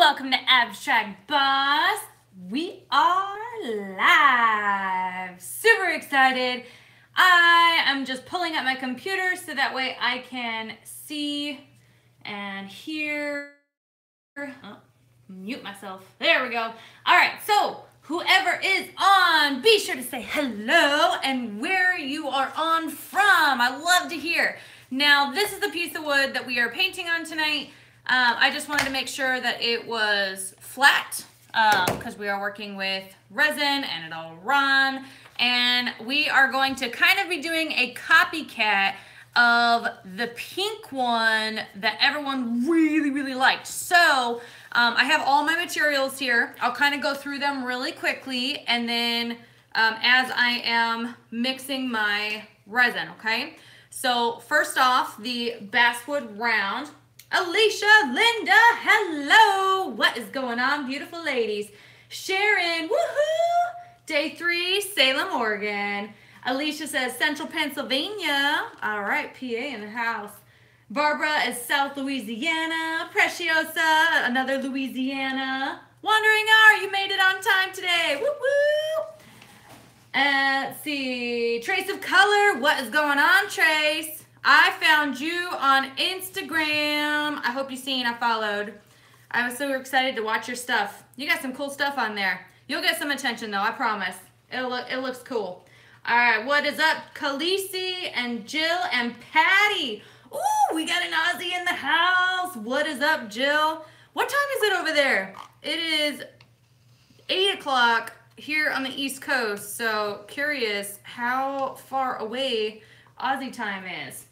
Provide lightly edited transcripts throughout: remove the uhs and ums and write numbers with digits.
Welcome to Abstract Boss. We are live. Super excited. I am just pulling up my computer so that way I can see and hear. Oh, mute myself. There we go. All right, so whoever is on, be sure to say hello and where you are on from. I love to hear. Now, this is the piece of wood that we are painting on tonight. I just wanted to make sure that it was flat because we are working with resin and it'll run. And we are going to kind of be doing a copycat of the pink one that everyone really liked. So I have all my materials here. I'll kind of go through them really quickly and then as I am mixing my resin, okay? So first off, the basswood round. Alicia, Linda, hello. What is going on, beautiful ladies? Sharon, woohoo. Day 3, Salem, Oregon. Alicia says Central Pennsylvania. All right, PA in the house. Barbara is South Louisiana. Preciosa, another Louisiana. Wandering R, you made it on time today. Woo woo. Let's see. Trace of Color, what is going on, Trace? I found you on Instagram. I hope you've seen, I followed. I was so excited to watch your stuff. You got some cool stuff on there. You'll get some attention though, I promise. It looks cool. All right, what is up? Khaleesi and Jill and Patty. Ooh, we got an Aussie in the house. What is up, Jill? What time is it over there? It is 8 o'clock here on the East Coast. So curious how far away Aussie time is.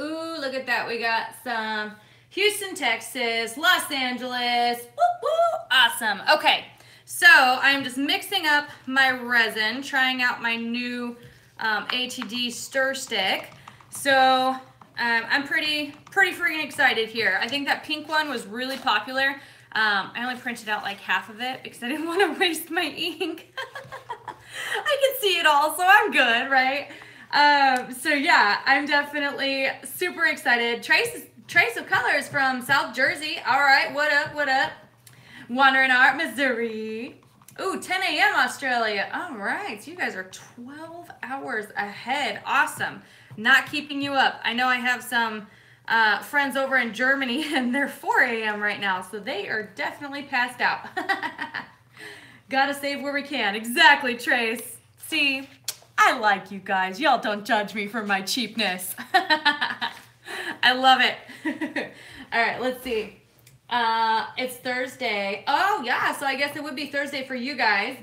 Ooh, look at that. We got some Houston, Texas, Los Angeles. Woo, woo. Awesome. Okay, so I'm just mixing up my resin, trying out my new ATD stir stick. So I'm pretty freaking excited here. I think that pink one was really popular. I only printed out like half of it because I didn't want to waste my ink. I can see it all, so I'm good, right? So yeah, I'm definitely super excited. Trace of Colors from South Jersey. All right, what up, what up? Wandering Art, Missouri. Ooh, 10 a.m. Australia. All right, so you guys are 12 hours ahead. Awesome. Not keeping you up. I know I have some friends over in Germany and they're 4 a.m. right now, so they are definitely passed out. Gotta save where we can. Exactly, Trace. See? I like you guys. Y'all don't judge me for my cheapness. I love it. All right, let's see. It's Thursday. Oh, yeah, so I guess it would be Thursday for you guys.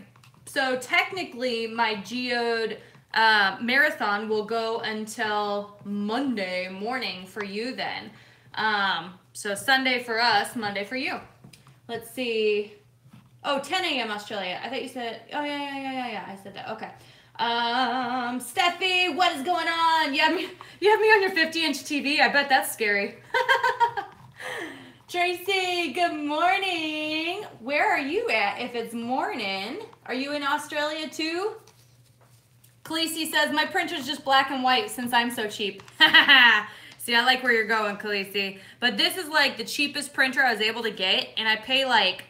So technically, my geode marathon will go until Monday morning for you then. So Sunday for us, Monday for you. Let's see. Oh, 10 a.m. Australia. I thought you said, oh, yeah. I said that. Okay. Steffi, what is going on? You have me on your 50-inch TV. I bet that's scary. Tracy, good morning. Where are you at if it's morning? Are you in Australia too? Khaleesi says, my printer's just black and white since I'm so cheap. See, I like where you're going, Khaleesi. But this is like the cheapest printer I was able to get, and I pay like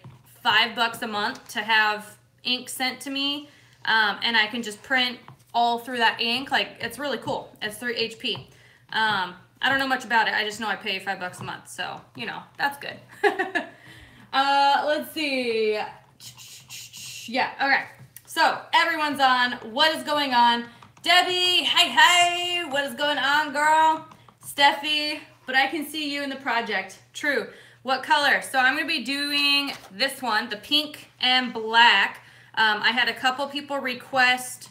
$5 a month to have ink sent to me. And I can just print all through that ink. Like, it's really cool. It's 3 HP. I don't know much about it. I just know I pay $5 a month. So, you know, that's good. Let's see. Yeah, okay. So, everyone's on. What is going on? Debbie, hey, what is going on, girl? Steffi, but I can see you in the project. True. What color? So, I'm going to be doing this one, the pink and black. I had a couple people request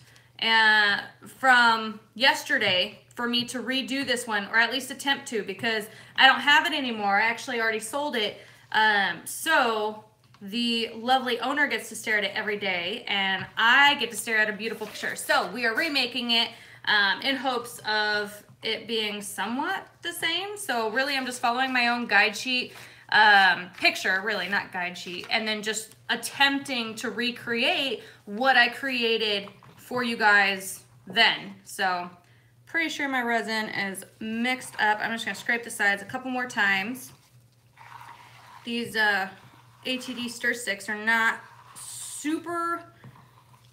from yesterday for me to redo this one, or at least attempt to, because I don't have it anymore. I actually already sold it. So the lovely owner gets to stare at it every day, and I get to stare at a beautiful picture. So we are remaking it in hopes of it being somewhat the same. So really, I'm just following my own guide sheet. Picture, really, not guide sheet, and then just attempting to recreate what I created for you guys then. So pretty sure my resin is mixed up. I'm just gonna scrape the sides a couple more times. These ATD stir sticks are not super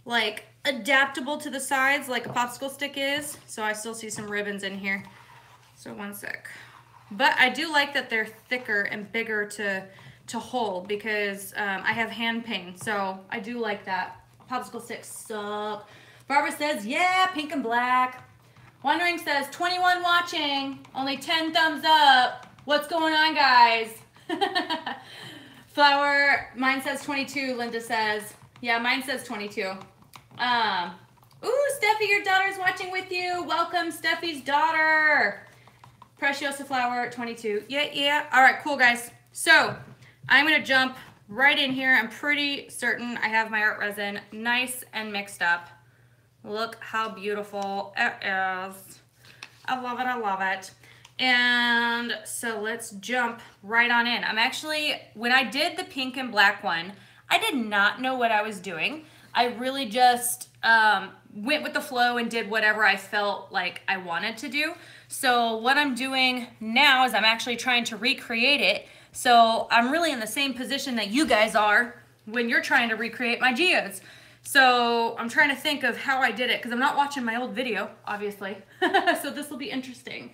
like adaptable to the sides like a popsicle stick is. So I still see some ribbons in here. So one sec. But I do like that they're thicker and bigger to hold because I have hand pain. So I do like that. Popsicle sticks suck. Barbara says, yeah, pink and black. Wondering says, 21 watching, only 10 thumbs up. What's going on, guys? Flower, mine says 22, Linda says. Yeah, mine says 22. Ooh, Steffi, your daughter's watching with you. Welcome, Steffi's daughter. Preciosa Flower, 22. Yeah. All right, cool, guys. So I'm going to jump right in here. I'm pretty certain I have my art resin nice and mixed up. Look how beautiful it is. I love it. I love it. And so let's jump right on in. I'm actually, when I did the pink and black one, I did not know what I was doing. I really just went with the flow and did whatever I felt like I wanted to do. So what I'm doing now is I'm actually trying to recreate it. So I'm really in the same position that you guys are when you're trying to recreate my geodes. So I'm trying to think of how I did it because I'm not watching my old video, obviously. So this will be interesting.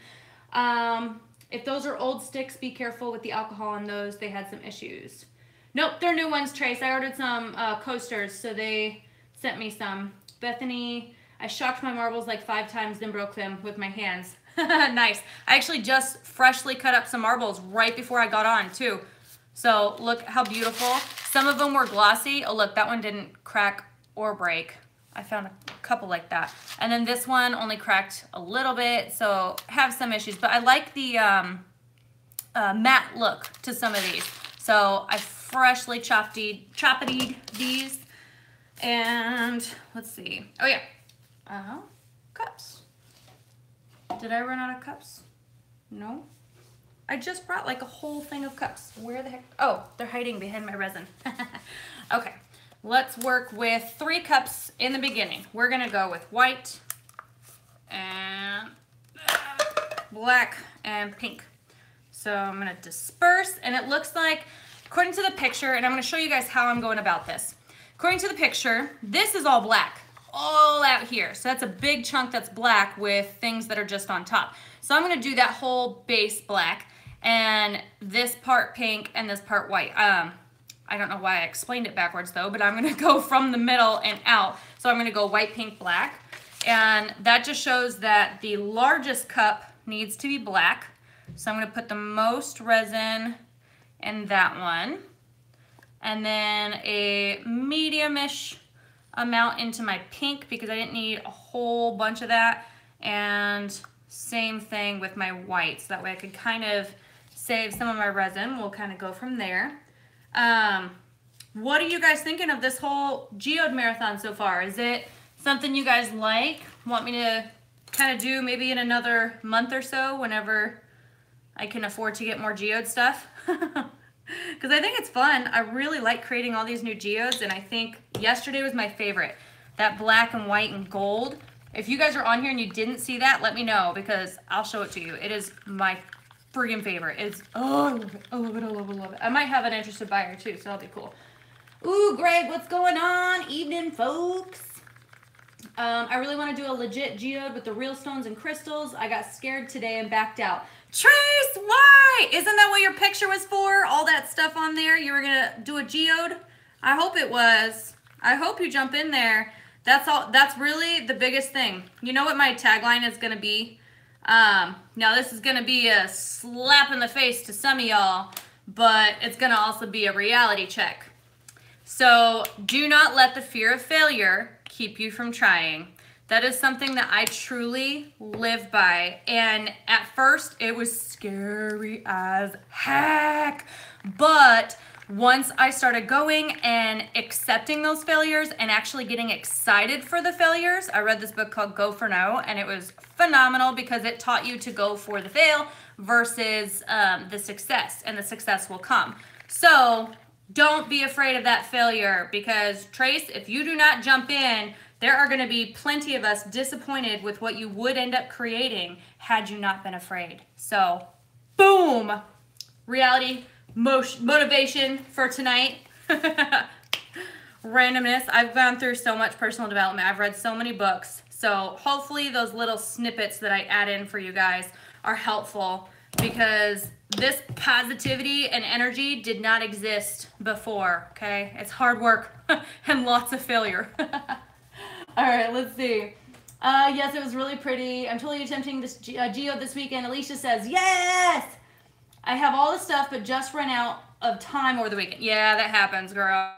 If those are old sticks, be careful with the alcohol on those. They had some issues. Nope, they're new ones, Trace. I ordered some coasters, so they sent me some. Bethany, I shocked my marbles like 5 times, then broke them with my hands. Nice. I actually just freshly cut up some marbles right before I got on, too. So look how beautiful. Some of them were glossy. Oh, look, that one didn't crack or break. I found a couple like that. And then this one only cracked a little bit, so have some issues. But I like the matte look to some of these. So I freshly chopped-y these. And let's see. Oh, yeah. Cups. Did I run out of cups? No. I just brought like a whole thing of cups. Where the heck? Oh, they're hiding behind my resin. Okay. Let's work with 3 cups in the beginning. We're gonna go with white and black and pink. So I'm gonna disperse, and it looks like, according to the picture, and I'm gonna show you guys how I'm going about this. According to the picture, this is all black, all out here. So that's a big chunk that's black with things that are just on top. So I'm gonna do that whole base black, and this part pink and this part white. I don't know why I explained it backwards though, but I'm gonna go from the middle and out. So I'm gonna go white, pink, black. And that just shows that the largest cup needs to be black. So I'm gonna put the most resin in that one. And then a medium-ish amount into my pink because I didn't need a whole bunch of that. And same thing with my white. So that way I could kind of save some of my resin. We'll kind of go from there. What are you guys thinking of this whole geode marathon so far? Is it something you guys like? Want me to kind of do maybe in another month or so whenever I can afford to get more geode stuff? Because I think it's fun. I really like creating all these new geodes, and I think yesterday was my favorite. That black and white and gold. If you guys are on here and you didn't see that, let me know because I'll show it to you. It is my friggin' favorite. It's, oh, I love it. I love it. I love it. I love it. I might have an interested buyer too, so that'll be cool. Ooh, Greg, what's going on? Evening, folks. I really want to do a legit geode with the real stones and crystals. I got scared today and backed out. Trace, why? Isn't that what your picture was for? All that stuff on there? You were going to do a geode? I hope it was. I hope you jump in there. That's all. That's really the biggest thing. You know what my tagline is going to be? Now this is going to be a slap in the face to some of y'all, but it's going to also be a reality check. So do not let the fear of failure keep you from trying. That is something that I truly live by. And at first it was scary as heck. But once I started going and accepting those failures and actually getting excited for the failures, I read this book called Go for No, and it was phenomenal because it taught you to go for the fail versus the success, and the success will come. So don't be afraid of that failure because, Trace, if you do not jump in, there are going to be plenty of us disappointed with what you would end up creating had you not been afraid. So, boom! Reality motivation for tonight. Randomness. I've gone through so much personal development. I've read so many books. So hopefully those little snippets that I add in for you guys are helpful, because this positivity and energy did not exist before, okay? It's hard work and lots of failure. All right, let's see. Yes, it was really pretty. I'm totally attempting this geode this weekend. Alicia says, yes! I have all the stuff, but just ran out of time over the weekend. Yeah, that happens, girl.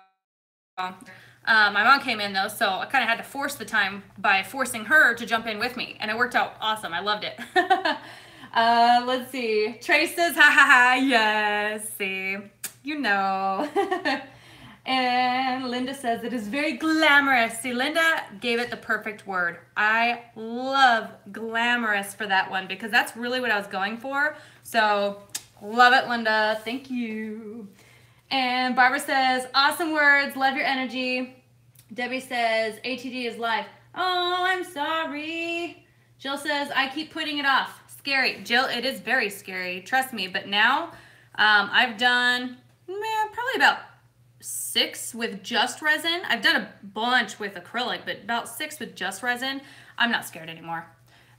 My mom came in, though, so I kind of had to force the time by forcing her to jump in with me, and it worked out awesome. I loved it. Let's see. Trace says, ha ha ha, yes, see, you know. And Linda says, it is very glamorous. See, Linda gave it the perfect word. I love glamorous for that one, because that's really what I was going for. So, love it, Linda. Thank you. And Barbara says, awesome words, love your energy. Debbie says, ATD is live. Oh, I'm sorry. Jill says, I keep putting it off. Scary. Jill, it is very scary, trust me. But now I've done probably about 6 with just resin. I've done a bunch with acrylic, but about 6 with just resin. I'm not scared anymore.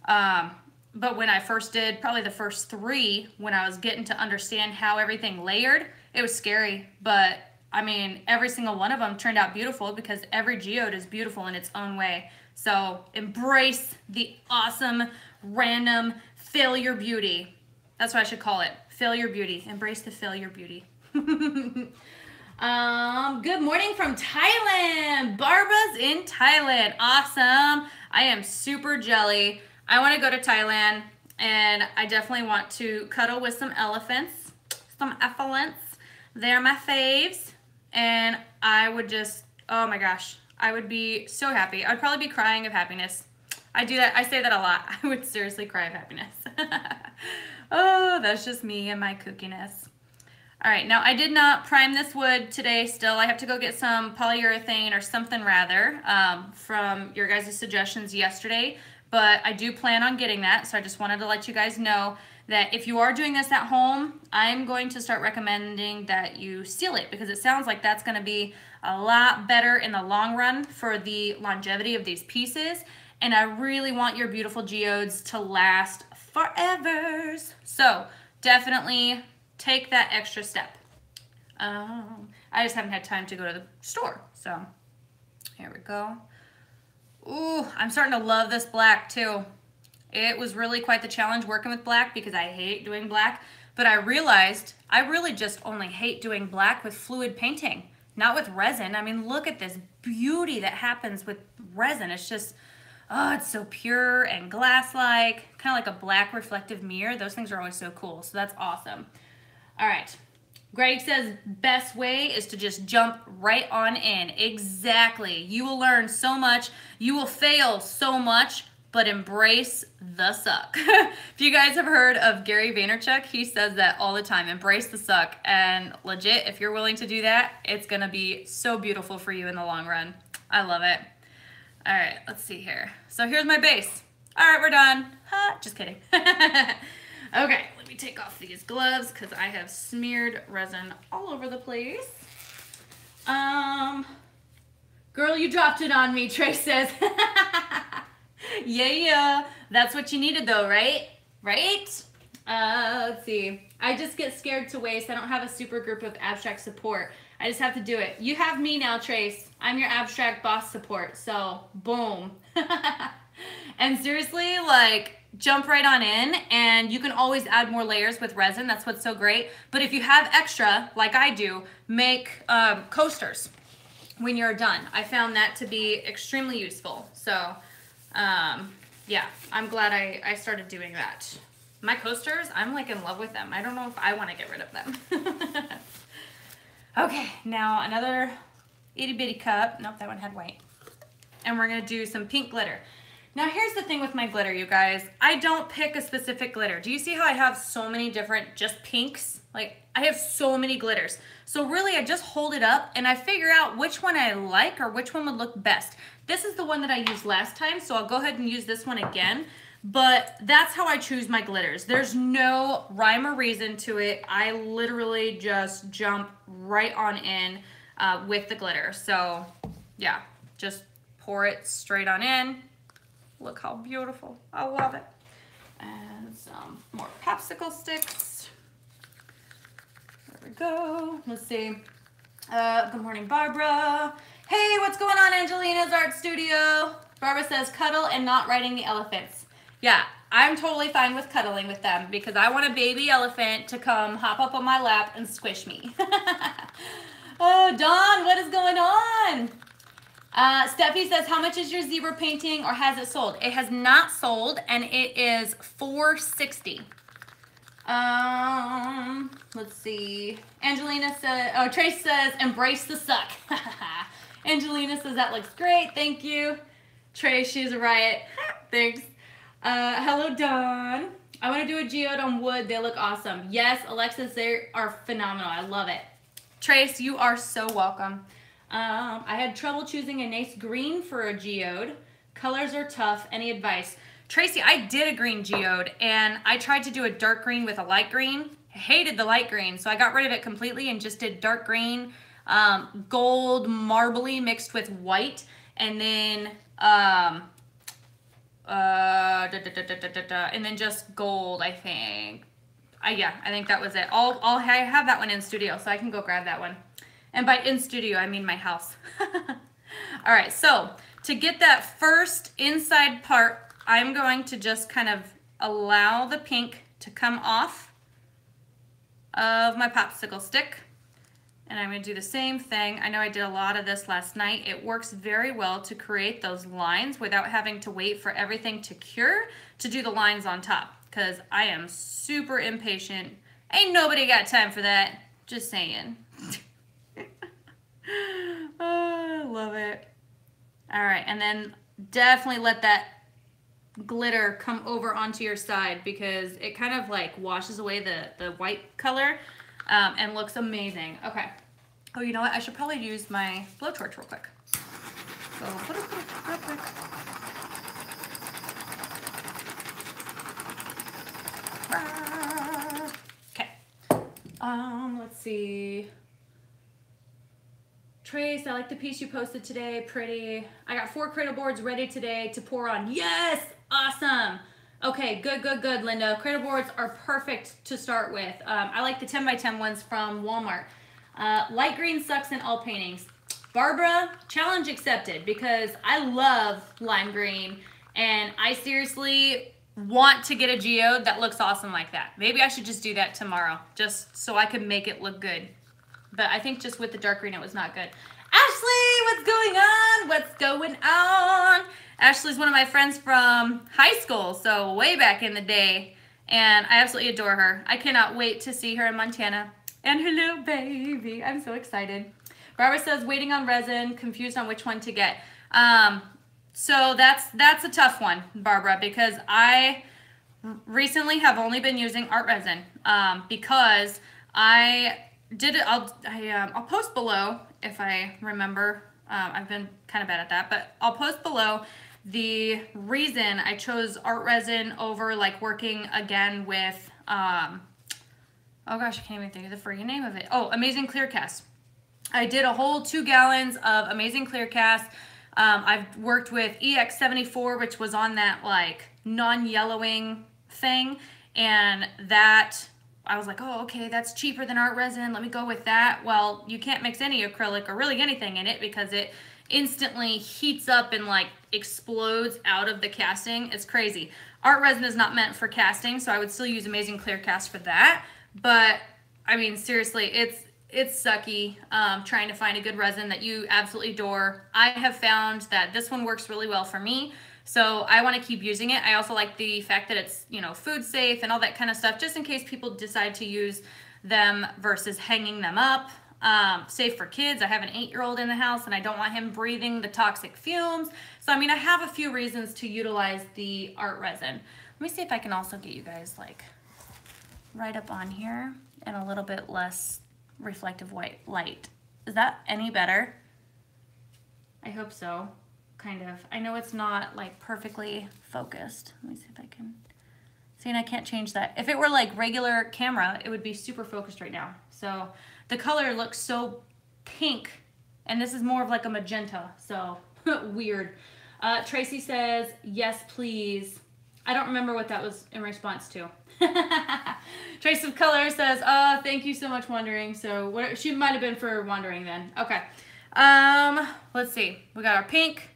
But when I first did, probably the first 3, when I was getting to understand how everything layered, it was scary. But I mean, every single one of them turned out beautiful, because every geode is beautiful in its own way. So embrace the awesome, random failure beauty. That's what I should call it. Failure beauty. Embrace the failure beauty. Good morning from Thailand. Barbara's in Thailand. Awesome. I am super jelly. I want to go to Thailand, and I definitely want to cuddle with some elephants, some elephants. They're my faves, and I would just, oh my gosh, I would be so happy. I would probably be crying of happiness. I do that. I say that a lot. I would seriously cry of happiness. Oh, that's just me and my kookiness. All right, now I did not prime this wood today still. I have to go get some polyurethane or something rather from your guys' suggestions yesterday, but I do plan on getting that, so I just wanted to let you guys know that if you are doing this at home, I'm going to start recommending that you seal it, because it sounds like that's going to be a lot better in the long run for the longevity of these pieces, and I really want your beautiful geodes to last forever. So definitely take that extra step. I just haven't had time to go to the store, so here we go. Ooh, I'm starting to love this black too. It was really quite the challenge working with black, because I hate doing black, but I realized I really just only hate doing black with fluid painting, not with resin. I mean, look at this beauty that happens with resin. It's just, oh, it's so pure and glass-like, kind of like a black reflective mirror. Those things are always so cool, so that's awesome. All right. Greg says, best way is to just jump right on in. Exactly. You will learn so much. You will fail so much, but embrace the suck. If you guys have heard of Gary Vaynerchuk, he says that all the time. Embrace the suck. And legit, if you're willing to do that, it's going to be so beautiful for you in the long run. I love it. All right, let's see here. So here's my base. All right, we're done. Just kidding. Okay, let me take off these gloves because I have smeared resin all over the place. Girl, you dropped it on me, Trace says. Yeah, that's what you needed though, right? Right? Let's see. I just get scared to waste. I don't have a super group of abstract support. I just have to do it. You have me now, Trace. I'm your abstract boss support, so boom. And seriously, like, jump right on in, and you can always add more layers with resin. That's what's so great. But if you have extra, like I do, make coasters when you're done. I found that to be extremely useful. So, yeah, I'm glad I started doing that. My coasters, I'm like in love with them. I don't know if I want to get rid of them. Okay, now another itty bitty cup. Nope, that one had white. And we're gonna do some pink glitter. Now here's the thing with my glitter, you guys. I don't pick a specific glitter. Do you see how I have so many different just pinks? Like, I have so many glitters. So really, I just hold it up and I figure out which one I like or which one would look best. This is the one that I used last time, so I'll go ahead and use this one again. But that's how I choose my glitters. There's no rhyme or reason to it. I literally just jump right on in with the glitter. So yeah, just pour it straight on in. Look how beautiful. I love it. And some more popsicle sticks. There we go. Let's see. Good morning, Barbara. Hey, what's going on, Angelina's Art Studio? Barbara says, cuddle and not riding the elephants. Yeah, I'm totally fine with cuddling with them because I want a baby elephant to come hop up on my lap and squish me. Oh, Dawn, what is going on? Steffi says, how much is your zebra painting or has it sold? It has not sold and it is $4.60. Let's see. Angelina says, oh, Trace says, embrace the suck. Angelina says, that looks great. Thank you. Trace, she's a riot. Thanks. Hello, Dawn. I want to do a geode on wood. They look awesome. Yes, Alexis, they are phenomenal. I love it. Trace, you are so welcome. I had trouble choosing a nice green for a geode. Colors are tough. Any advice? Tracy, I did a green geode and I tried to do a dark green with a light green. I hated the light green, so I got rid of it completely and just did dark green, gold, marbly mixed with white, and then and then just gold, I think. Yeah, I think that was it. I have that one in studio, so I can go grab that one. And by in studio, I mean my house. All right, so to get that first inside part, I'm going to just kind of allow the pink to come off of my popsicle stick. And I'm going to do the same thing. I know I did a lot of this last night. It works very well to create those lines without having to wait for everything to cure to do the lines on top, because I am super impatient. Ain't nobody got time for that. Just saying. Oh, I love it. All right, and then definitely let that glitter come over onto your side because it kind of like washes away the white color and looks amazing. Okay. Oh, you know what? I should probably use my blowtorch real quick. So put it real quick. Okay. Let's see. Trace, I like the piece you posted today. Pretty. I got 4 cradle boards ready today to pour on. Yes! Awesome. Okay, good, Linda. Cradle boards are perfect to start with. I like the 10 by 10 ones from Walmart. Light green sucks in all paintings. Barbara, challenge accepted, because I love lime green and I seriously want to get a geode that looks awesome like that. Maybe I should just do that tomorrow just so I could make it look good. But I think just with the dark green, it was not good. Ashley, what's going on? What's going on? Ashley's one of my friends from high school, so way back in the day. And I absolutely adore her. I cannot wait to see her in Montana. And hello, baby. I'm so excited. Barbara says, waiting on resin, confused on which one to get. So that's a tough one, Barbara, because I recently have only been using art resin because I did it. I'll post below if I remember. I've been kind of bad at that, but I'll post below the reason I chose art resin over like working again with oh gosh, I can't even think of the freaking name of it. Oh, Amazing Clear Cast. I did a whole 2 gallons of Amazing Clear Cast. I've worked with EX74, which was on that like non-yellowing thing, and that I was like, oh, okay, that's cheaper than art resin. Let me go with that. Well, you can't mix any acrylic or really anything in it because it instantly heats up and like explodes out of the casting. It's crazy. Art resin is not meant for casting, so I would still use Amazing Clear Cast for that. But I mean, seriously, it's sucky trying to find a good resin that you absolutely adore. I have found that this one works really well for me, so I want to keep using it. I also like the fact that it's, you know, food safe and all that kind of stuff, just in case people decide to use them versus hanging them up. Safe for kids. I have an 8-year-old in the house and I don't want him breathing the toxic fumes. So I mean, I have a few reasons to utilize the art resin. Let me see if I can also get you guys like right up on here and a little bit less reflective white light. Is that any better? I hope so. kind of. I know it's not like perfectly focused. Let me see if I can see, and I can't change that. If it were like regular camera, it would be super focused right now. So the color looks so pink, and this is more of like a magenta, so weird. Tracy says, yes, please. I don't remember what that was in response to. Trace of Color says, thank you so much, Wandering. So what, she might have been for Wandering then. Okay. Let's see. We got our pink,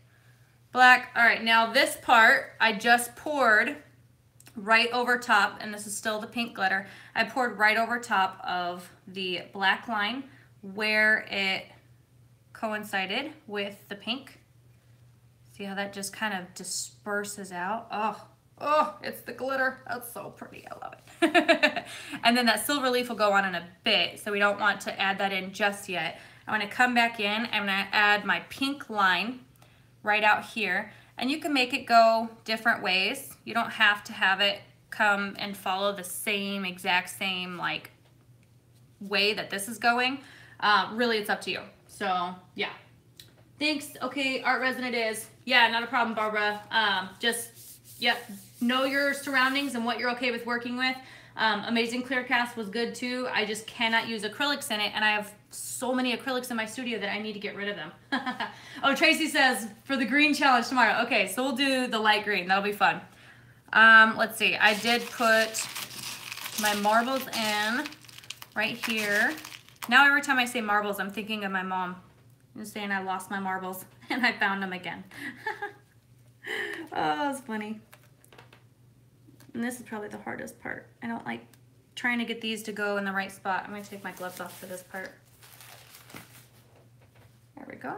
black. All right, now this part I just poured right over top, and this is still the pink glitter. I poured right over top of the black line where it coincided with the pink. See how that just kind of disperses out? Oh, it's the glitter. That's so pretty. I love it. And then that silver leaf will go on in a bit, so we don't want to add that in just yet. I'm going to come back in. I'm going to add my pink line right out here. And you can make it go different ways. You don't have to have it come and follow the same exact same like way that this is going. Really, it's up to you. So yeah. Thanks. Okay, art resin it is. Yeah, not a problem, Barbara. Know your surroundings and what you're okay with working with. Amazing Clear Cast was good too. I just cannot use acrylics in it, and I have so many acrylics in my studio that I need to get rid of them. Oh, Tracy says for the green challenge tomorrow. Okay, so we'll do the light green. That'll be fun. Let's see. I did put my marbles in right here. Now every time I say marbles, I'm thinking of my mom. I'm just saying I lost my marbles and I found them again. Oh, that's funny. And this is probably the hardest part. I don't like trying to get these to go in the right spot. I'm going to take my gloves off for this part. There we go.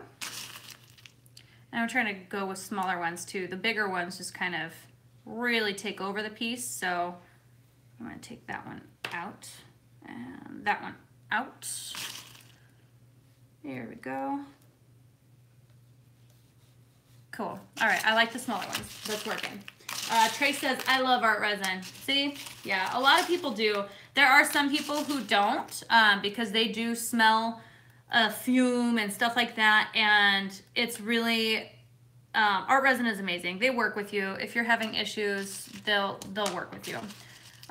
And I'm trying to go with smaller ones too. The bigger ones just kind of really take over the piece. So I'm going to take that one out and that one out. There we go. Cool. All right, I like the smaller ones. That's working. Trace says, I love art resin. See? Yeah, a lot of people do. There are some people who don't because they do smell fume and stuff like that, and it's really, art resin is amazing. They work with you. If you're having issues, they'll work with you.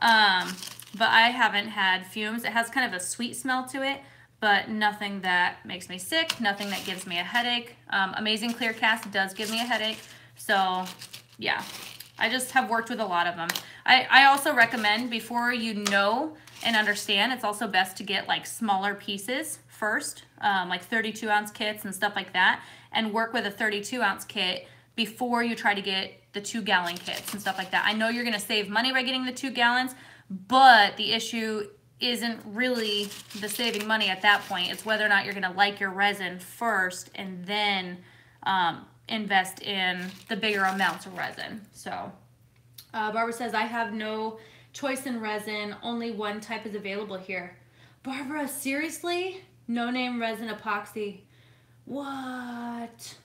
But I haven't had fumes. It has kind of a sweet smell to it, but nothing that makes me sick, nothing that gives me a headache. Amazing Clear Cast does give me a headache, so yeah. I just have worked with a lot of them. I also recommend, before you know and understand, it's also best to get like smaller pieces first, like 32 ounce kits and stuff like that, and work with a 32 ounce kit before you try to get the 2 gallon kits and stuff like that. I know you're gonna save money by getting the 2 gallons, but the issue isn't really the saving money at that point. It's whether or not you're gonna like your resin first and then invest in the bigger amounts of resin. So Barbara says, I have no choice in resin, only one type is available here. Barbara, seriously? No name resin epoxy. What?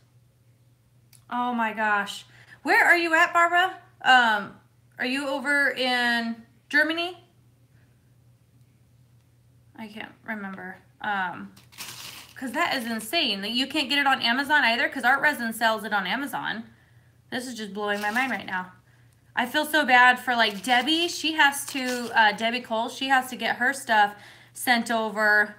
Oh my gosh. Where are you at, Barbara? Are you over in Germany? I can't remember. Because that is insane. You can't get it on Amazon either, because Art Resin sells it on Amazon. This is just blowing my mind right now. I feel so bad for like Debbie. She has to, Debbie Cole, she has to get her stuff sent over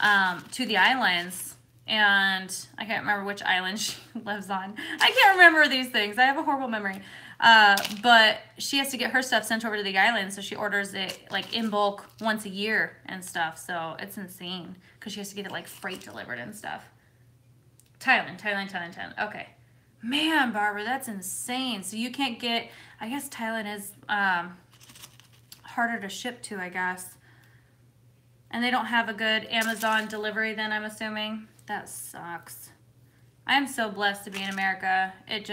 to the islands. And I can't remember which island she lives on. I can't remember these things. I have a horrible memory. But she has to get her stuff sent over to the island, so she orders it like in bulk once a year and stuff. So it's insane because she has to get it like freight delivered and stuff. Thailand. Okay. Man, Barbara, that's insane. So you can't get, I guess Thailand is harder to ship to, I guess. And they don't have a good Amazon delivery then, I'm assuming. That sucks. I am so blessed to be in America. It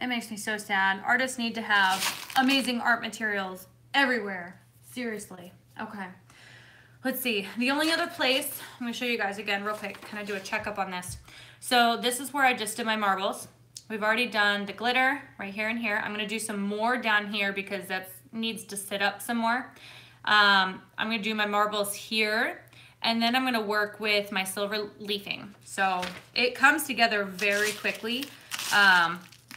makes me so sad. Artists need to have amazing art materials everywhere. Seriously. Okay. Let's see. The only other place, I'm going to show you guys again real quick. Kind of do a checkup on this. So this is where I just did my marbles. We've already done the glitter right here and here. I'm going to do some more down here because that needs to sit up some more. I'm going to do my marbles here. And then I'm gonna work with my silver leafing. So it comes together very quickly.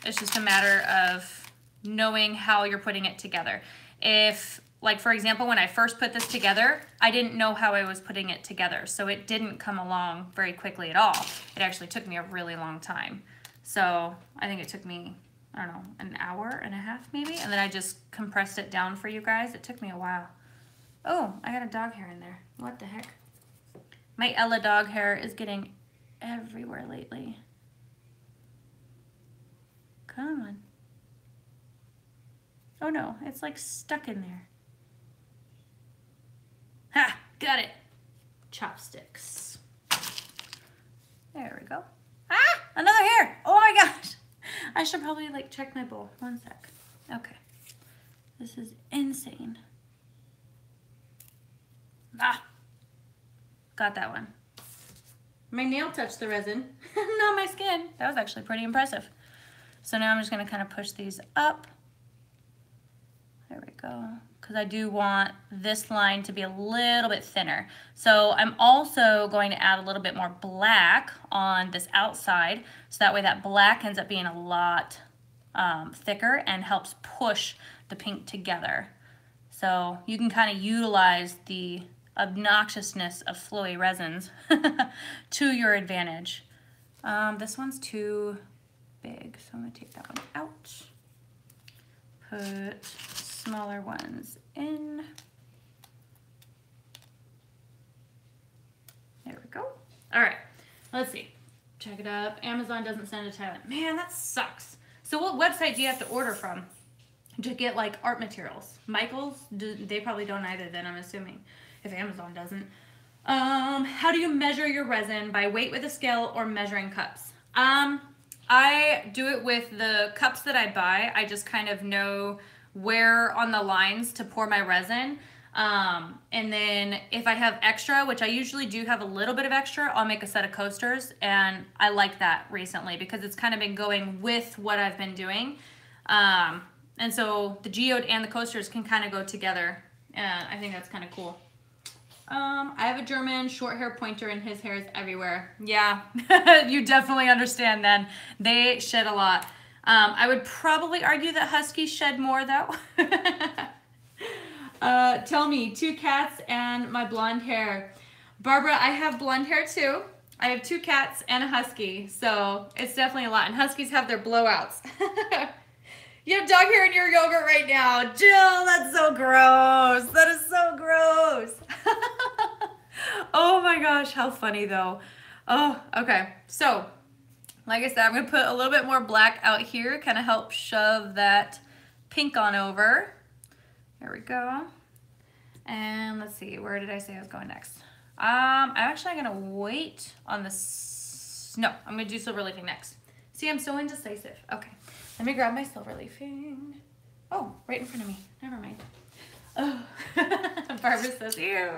It's just a matter of knowing how you're putting it together. If, like for example, when I first put this together, I didn't know how I was putting it together. So it didn't come along very quickly at all. It actually took me a really long time. So I think it took me, I don't know, an hour and a half maybe. And then I just compressed it down for you guys. It took me a while. Oh, I got a dog hair in there. What the heck? My Ella dog hair is getting everywhere lately. Come on. Oh no, it's like stuck in there. Ha! Got it. Chopsticks. There we go. Ah! Another hair! Oh my gosh! I should probably like check my bowl. One sec. Okay. This is insane. Ah! Got that one. My nail touched the resin, not my skin. That was actually pretty impressive. So now I'm just gonna kind of push these up. There we go. Because I do want this line to be a little bit thinner. So I'm also going to add a little bit more black on this outside. So that way that black ends up being a lot thicker and helps push the pink together. So you can kind of utilize the obnoxiousness of flowy resins to your advantage. This one's too big, so I'm gonna take that one out. Put smaller ones in. There we go. All right, let's see. Check it up. Amazon doesn't send to Thailand. Man, that sucks. So what website do you have to order from to get like art materials? Michael's? They probably don't either then, I'm assuming, if Amazon doesn't. How do you measure your resin? By weight with a scale or measuring cups? I do it with the cups that I buy. I just kind of know where on the lines to pour my resin. And then if I have extra, which I usually do have a little bit of extra, I'll make a set of coasters. And I like that recently because it's kind of been going with what I've been doing. And so the geode and the coasters can kind of go together. And I think that's kind of cool. I have a German short hair pointer and his hair is everywhere. Yeah, you definitely understand then. They shed a lot. I would probably argue that Huskies shed more though. Tell me, 2 cats and my blonde hair. Barbara, I have blonde hair too. I have 2 cats and a husky, so it's definitely a lot. And huskies have their blowouts. You have dog hair in your yogurt right now. Jill, that's so gross. That is so gross. Oh my gosh, how funny though. Oh, okay. So, like I said, I'm gonna put a little bit more black out here, kind of help shove that pink on over. There we go. And let's see, where did I say I was going next? I'm actually gonna wait on this. No, I'm gonna do silver leafing next. See, I'm so indecisive. Okay. Let me grab my silver leafing. Oh, right in front of me. Never mind. Oh, Barbara says, ew.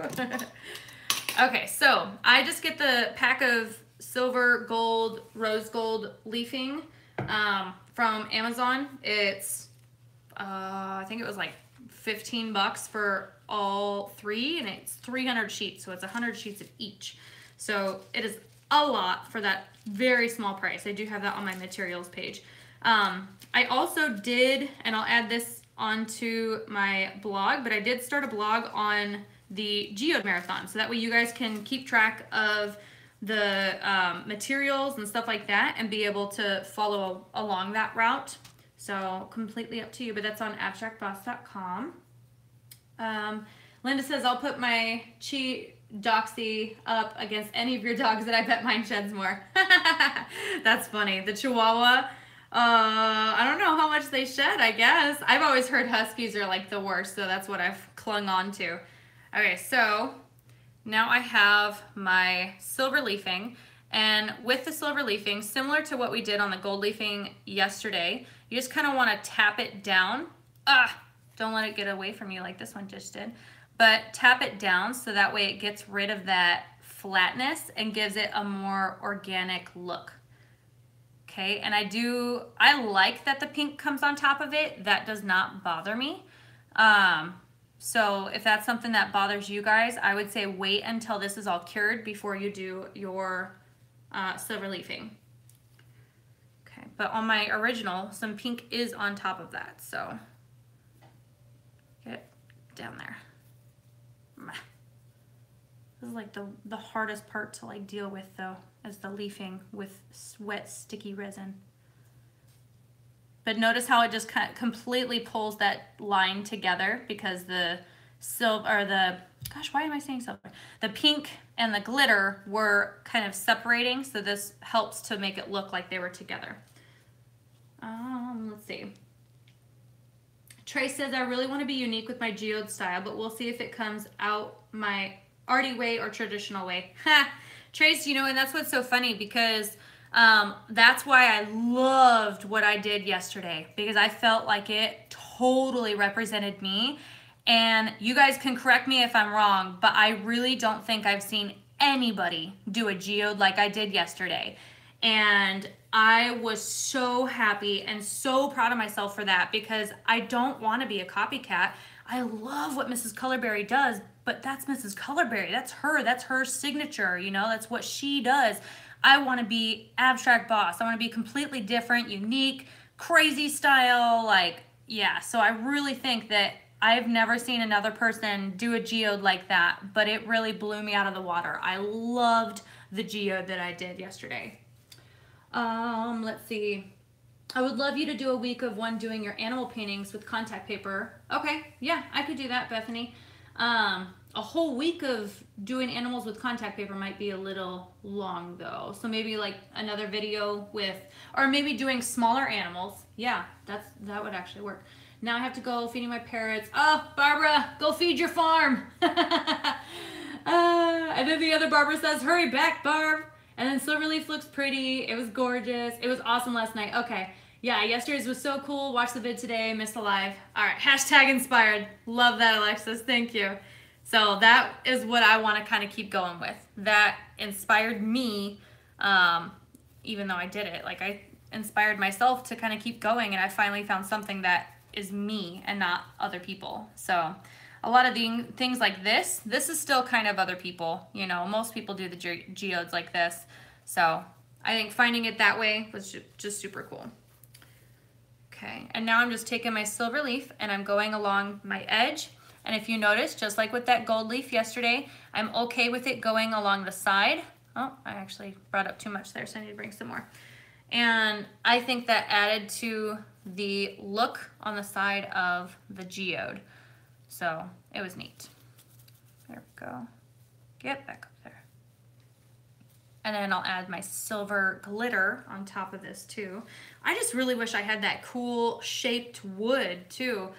Okay, so I just get the pack of silver, gold, rose gold leafing from Amazon. It's, I think it was like 15 bucks for all 3, and it's 300 sheets, so it's 100 sheets of each. So it is a lot for that very small price. I do have that on my materials page. I also did, and I'll add this onto my blog, but I did start a blog on the geode marathon, so that way you guys can keep track of the materials and stuff like that and be able to follow along that route. So completely up to you, but that's on abstractboss.com. Linda says, I'll put my Doxy up against any of your dogs that I bet mine sheds more. That's funny. The Chihuahua, I don't know how much they shed, I guess. I've always heard Huskies are like the worst, so that's what I've clung on to. Okay, so now I have my silver leafing, and with the silver leafing, similar to what we did on the gold leafing yesterday, you just kind of want to tap it down. Don't let it get away from you like this one just did, but tap it down so that way it gets rid of that flatness and gives it a more organic look. Okay, and I like that the pink comes on top of it. That does not bother me. So if that's something that bothers you guys, I would say wait until this is all cured before you do your silver leafing. Okay, but on my original, some pink is on top of that, so get it down there. This is like the hardest part to like deal with though, is the leafing with wet sticky resin. But notice how it just kind of completely pulls that line together because the silver, or the, gosh, why am I saying silver? The pink and the glitter were kind of separating, so this helps to make it look like they were together. Let's see. Trey says, I really want to be unique with my geode style, but we'll see if it comes out my arty way or traditional way. Ha! Trace, you know, and that's what's so funny because that's why I loved what I did yesterday, because I felt like it totally represented me. And you guys can correct me if I'm wrong, but I really don't think I've seen anybody do a geode like I did yesterday. And I was so happy and so proud of myself for that, because I don't want to be a copycat. I love what Mrs. Colorberry does, but that's Mrs. Colorberry. That's her signature, you know, that's what she does. I want to be Abstract Boss. I want to be completely different, unique, crazy style, like, yeah. So I really think that I've never seen another person do a geode like that, but it really blew me out of the water. I loved the geode that I did yesterday. Let's see. I would love you to do a week of one doing your animal paintings with contact paper. Okay, yeah, I could do that, Bethany. A whole week of doing animals with contact paper might be a little long though. So maybe like another video with, or maybe doing smaller animals. Yeah, that would actually work. Now I have to go feeding my parrots. Oh, Barbara, go feed your farm. And then the other Barbara says, hurry back, Barb. And then Silverleaf looks pretty. It was gorgeous. It was awesome last night. Okay. Yeah, yesterday's was so cool. Watch the vid today. Missed the live. All right. Hashtag inspired. Love that, Alexis. Thank you. So that is what I want to kind of keep going with. That inspired me, even though I did it. Like, I inspired myself to kind of keep going, and I finally found something that is me and not other people. So a lot of the things like this is still kind of other people. You know, most people do the geodes like this. So I think finding it that way was just super cool. Okay, and now I'm just taking my silver leaf and I'm going along my edge. And if you notice, just like with that gold leaf yesterday, I'm okay with it going along the side. Oh, I actually brought up too much there, so I need to bring some more. And I think that added to the look on the side of the geode. So it was neat. There we go. Get back up there. And then I'll add my silver glitter on top of this too. I just really wish I had that cool shaped wood too.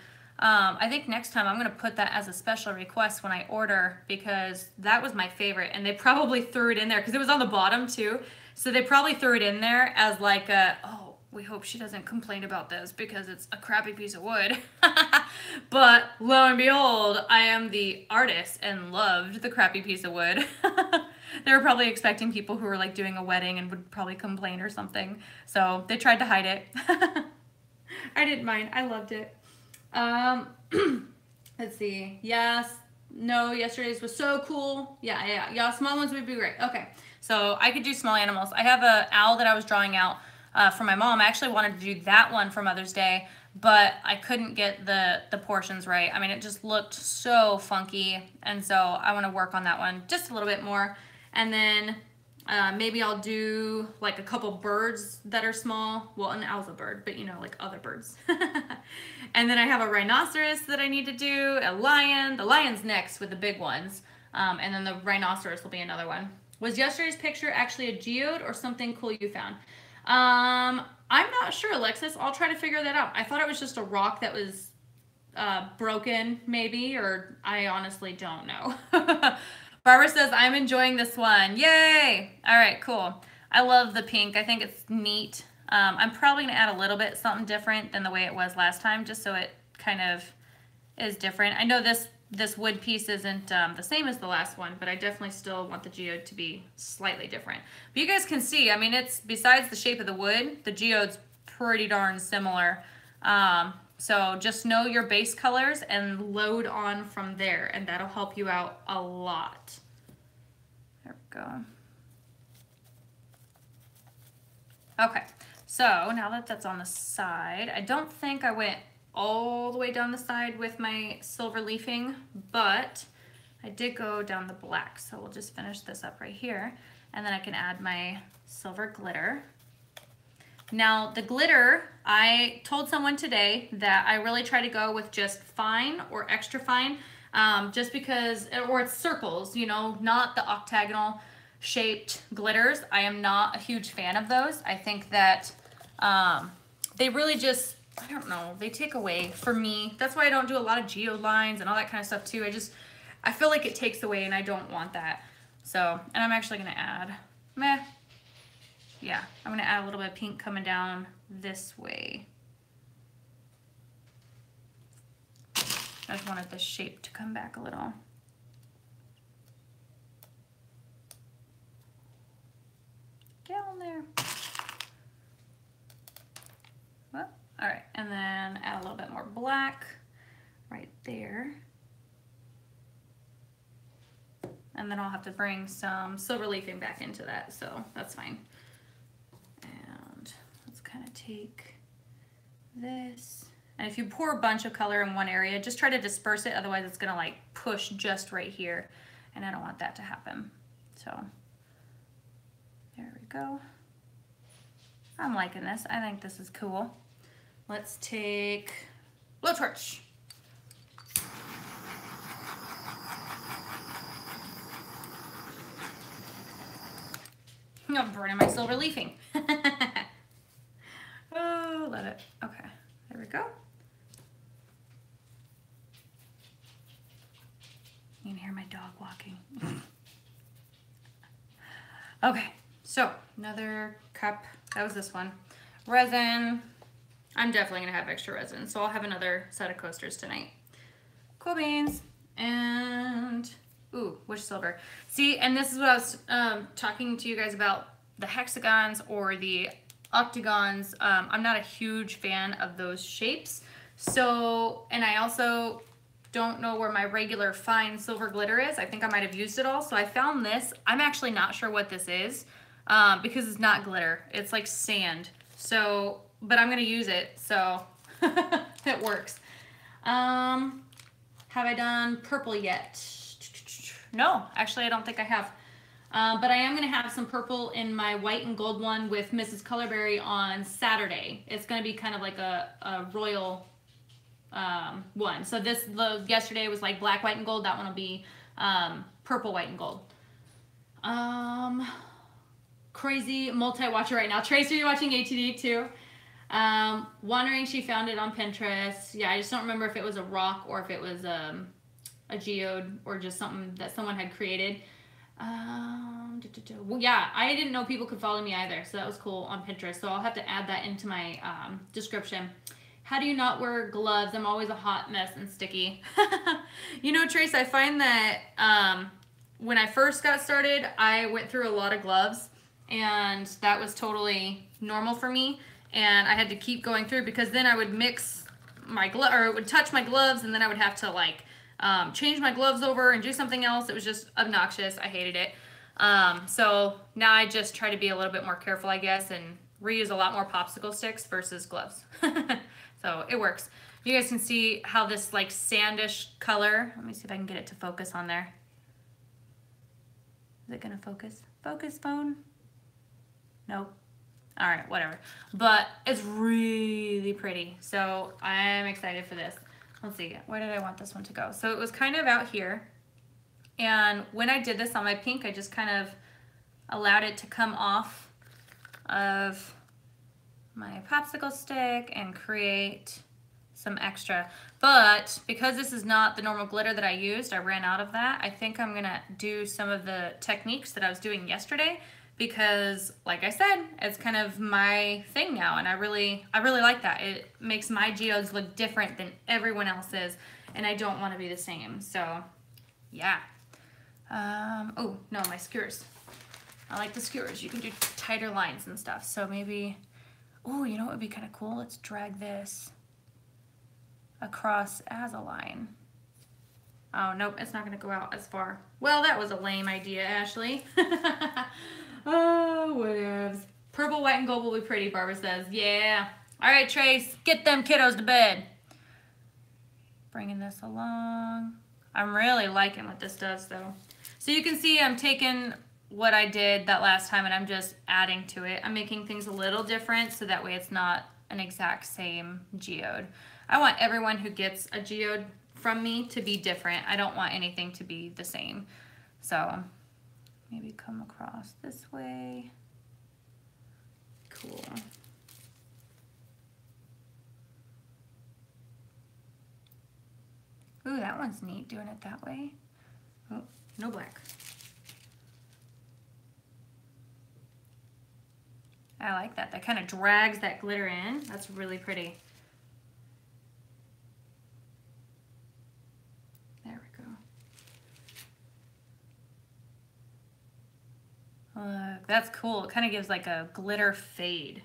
I think next time I'm going to put that as a special request when I order, because that was my favorite, and they probably threw it in there because it was on the bottom too. So they probably threw it in there as like a, oh, we hope she doesn't complain about this because it's a crappy piece of wood. But lo and behold, I am the artist and loved the crappy piece of wood. They were probably expecting people who were like doing a wedding and would probably complain or something. So they tried to hide it. I didn't mind. I loved it. Let's see. Yes. No, yesterday's was so cool. Yeah, small ones would be great. Okay. So I could do small animals. I have a owl that I was drawing out for my mom. I actually wanted to do that one for Mother's Day, but I couldn't get the portions right. I mean, it just looked so funky, and so I want to work on that one just a little bit more. And then maybe I'll do like a couple birds that are small. Well, an owl's a bird, but you know, like other birds. And then I have a rhinoceros that I need to do, a lion. The lion's next with the big ones. And then the rhinoceros will be another one. Was yesterday's picture actually a geode or something cool you found? I'm not sure, Alexis. I'll try to figure that out. I thought it was just a rock that was broken, maybe, or I honestly don't know. Barbara says, I'm enjoying this one. Yay! All right, cool. I love the pink. I think it's neat. I'm probably going to add a little bit something different than the way it was last time, just so it kind of is different. I know this wood piece isn't the same as the last one, but I definitely still want the geode to be slightly different. But you guys can see, I mean, it's besides the shape of the wood, the geode's pretty darn similar. So just know your base colors and load on from there, and that'll help you out a lot. There we go. Okay, so now that that's on the side, I don't think I went all the way down the side with my silver leafing, but I did go down the black. So we'll just finish this up right here, and then I can add my silver glitter. Now the glitter, I told someone today that I really try to go with just fine or extra fine, just because, or it's circles, you know, not the octagonal shaped glitters. I am not a huge fan of those. I think that they really just, I don't know, they take away for me. That's why I don't do a lot of geode lines and all that kind of stuff too. I feel like it takes away, and I don't want that. So, and I'm actually gonna add, yeah, I'm gonna add a little bit of pink coming down this way. I just wanted the shape to come back a little. Down there. Well, all right, and then add a little bit more black right there. And then I'll have to bring some silver leafing back into that, so that's fine. And let's kind of take this. And if you pour a bunch of color in one area, just try to disperse it, otherwise it's gonna like push just right here, and I don't want that to happen. So there we go. I'm liking this. I think this is cool. Let's take blowtorch. I'm burning my silver leafing. Oh, let it. Okay, there we go. You can hear my dog walking. Okay, so another cup. That was this one. Resin. I'm definitely gonna have extra resin, so I'll have another set of coasters tonight. Cool beans and ooh, which silver? See, and this is what I was talking to you guys about, the hexagons or the octagons. I'm not a huge fan of those shapes. So, and I also don't know where my regular fine silver glitter is. I think I might have used it all. So I found this. I'm actually not sure what this is because it's not glitter. It's like sand. So, but I'm gonna use it, so it works. Have I done purple yet? No, actually I don't think I have. But I am gonna have some purple in my white and gold one with Mrs. Colorberry on Saturday. It's gonna be kind of like a royal one. So yesterday was like black, white, and gold. That one will be purple, white, and gold. Crazy multi-watcher right now. Tracy, are you watching ATD too? Wondering, she found it on Pinterest. Yeah, I just don't remember if it was a rock or if it was a geode or just something that someone had created. Well, yeah, I didn't know people could follow me either, so that was cool on Pinterest. So I'll have to add that into my description. How do you not wear gloves? I'm always a hot mess and sticky. You know, Trace, I find that when I first got started, I went through a lot of gloves, and that was totally normal for me. And I had to keep going through because then I would mix my glove, or it would touch my gloves, and then I would have to like change my gloves over and do something else. It was just obnoxious. I hated it. So now I just try to be a little bit more careful, I guess, and reuse a lot more popsicle sticks versus gloves. So it works. You guys can see how this like sandish color, let me see if I can get it to focus on there. Is it gonna focus? Focus, phone? Nope. All right, whatever. But it's really pretty. So I'm excited for this. Let's see, where did I want this one to go? So it was kind of out here. And when I did this on my pink, I just kind of allowed it to come off of my popsicle stick and create some extra. But because this is not the normal glitter that I used, I ran out of that. I think I'm gonna do some of the techniques that I was doing yesterday because, like I said, it's kind of my thing now, and I really like that. It makes my geodes look different than everyone else's, and I don't want to be the same. So, yeah. Oh no, my skewers. I like the skewers. You can do tighter lines and stuff. So maybe, oh, you know what would be kind of cool? Let's drag this across as a line. Oh, nope, it's not gonna go out as far. Well, that was a lame idea, Ashley. Oh, whatevs. Purple, white, and gold will be pretty, Barbara says. Yeah. All right, Trace, get them kiddos to bed. Bringing this along. I'm really liking what this does, though. So you can see I'm taking what I did that last time and I'm just adding to it. I'm making things a little different so that way it's not an exact same geode. I want everyone who gets a geode from me to be different. I don't want anything to be the same. So maybe come across this way. Cool. Ooh, that one's neat doing it that way. Oh, no black. I like that. That kind of drags that glitter in. That's really pretty. There we go. Look, that's cool. It kind of gives like a glitter fade.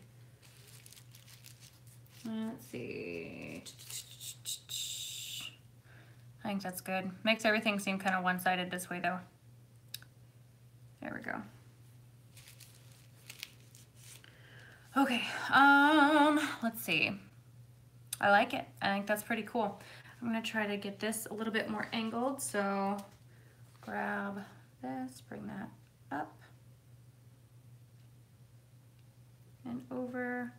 Let's see. I think that's good. Makes everything seem kind of one-sided this way though. There we go. Okay, let's see. I like it. I think that's pretty cool. I'm gonna try to get this a little bit more angled. So grab this, bring that up and over.